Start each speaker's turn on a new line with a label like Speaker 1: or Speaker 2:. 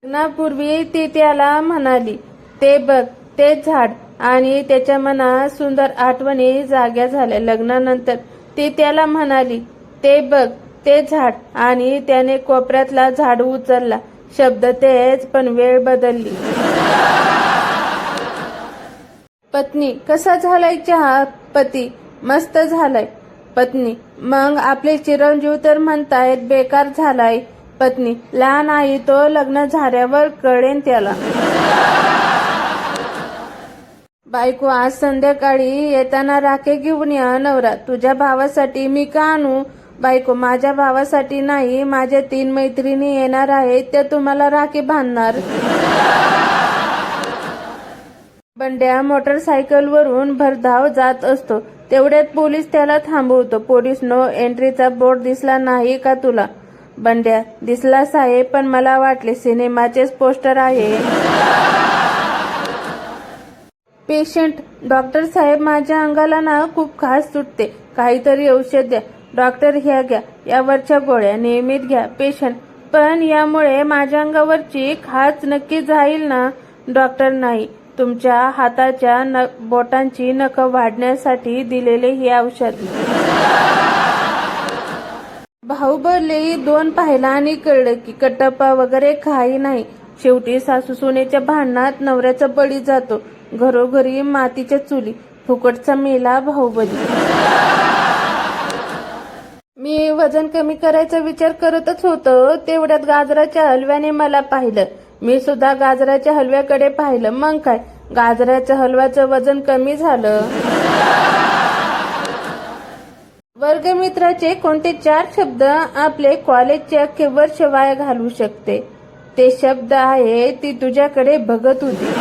Speaker 1: लग्नापूर्वी ती त्याला म्हणाली, ते बघ ते झाड, आणि त्याच्या मनात सुंदर आठवणी जाग्या झाल्या. लग्नानंतर ती त्याला म्हणाली, ते बघ ते झाड, आणि त्याने कोपऱ्यातला झाडू उचलला. शब्द तेच, पण वेळ बदलली. पत्नी, कसा झालाय चहा? पती, मस्त झालाय. पत्नी, मग आपले चिरंजीव तर म्हणतायत बेकार झालाय. पत्नी, लहान आहे तो, लग्न झाल्यावर कळेन त्याला. बायको, आज संध्याकाळी येताना राखे घेऊन या. नवरा, तुझ्या भावासाठी मी का आणू? बायको, माझ्या भावासाठी नाही, माझ्या 3 मैत्रिणी येणार आहेत, त्या तुम्हाला राखी बांधणार. बंड्या मोटरसायकलवरून भरधाव जात असतो. तेवढ्यात पोलीस त्याला थांबवतो. पोलीस, नो एंट्रीचा बोर्ड दिसला नाही का तुला? बंड्या, दिसला साहेब, पण मला वाटले सिनेमाचेच पोस्टर आहे. पेशंट, डॉक्टर साहेब, माझ्या अंगाला ना खूप खास सुटते, काहीतरी औषध द्या. डॉक्टर, ह्या घ्या, यावरच्या गोळ्या नियमित घ्या. पेशंट, पण यामुळे माझ्या अंगावरची खाज नक्की जाईल ना? डॉक्टर, नाही, तुमच्या हाताच्या बोटांची नखं वाढण्यासाठी दिलेले हे औषध. बाहुबली 2 पाहिला आणि कळलं की कटप्पा वगैरे काही नाही. शेवटी सासू सुनेच्या भांडणात नवऱ्याचा बळी जातो. घरोघरी मातीच्या चुली, फुकटचा मेला बाहुबली. मी वजन कमी करायचा विचार करतच होतो, तेवढ्यात गाजराच्या हलव्याने मला पाहिलं. मी सुद्धा गाजराच्या हलव्याकडे पाहिलं. मग काय, गाजराच्या हलव्याचं वजन कमी झालं. वर्गमित्राचे कोणते 4 शब्द आपले कॉलेजचे अख्खे वर्ष वाया घालवू शकते? ते शब्द आहे, ती तुझ्याकडे बघत होती.